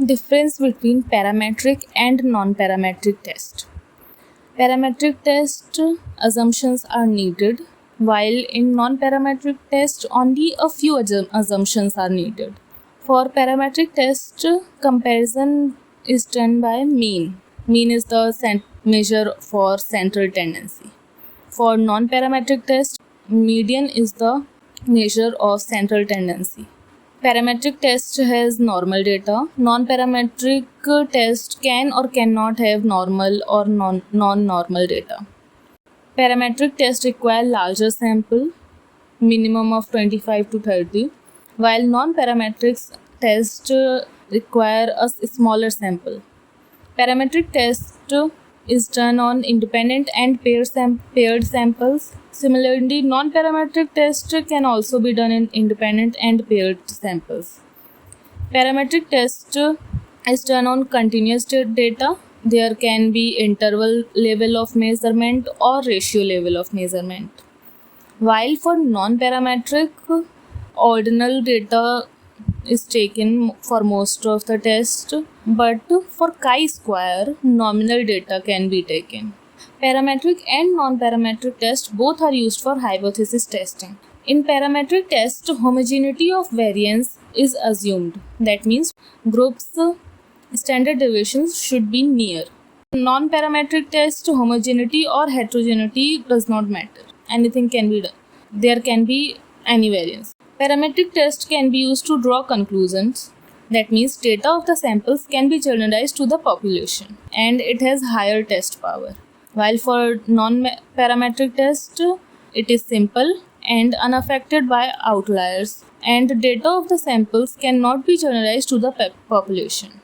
difference between parametric and non-parametric test. Parametric test assumptions are needed, while in non-parametric test only a few assumptions are needed. For parametric test, comparison is done by mean. Mean is the measure for central tendency. For non-parametric test, median is the measure of central tendency. Parametric test has normal data. Non-parametric test can or cannot have normal or non-normal data. Parametric test require larger sample, minimum of 25 to 30, while non-parametric test require a smaller sample. Parametric test is done on independent and paired samples. Similarly, non-parametric test can also be done in independent and paired samples. Parametric test is done on continuous data. There can be interval level of measurement or ratio level of measurement. While for non-parametric, ordinal data is taken for most of the test, but for chi-square, nominal data can be taken. Parametric and non-parametric test both are used for hypothesis testing. In parametric test, homogeneity of variance is assumed. That means groups' standard deviations should be near. Non-parametric test, homogeneity or heterogeneity does not matter. Anything can be done. There can be any variance. Parametric test can be used to draw conclusions. That means data of the samples can be generalized to the population and it has higher test power. While for non-parametric test, it is simple and unaffected by outliers and data of the samples cannot be generalized to the population.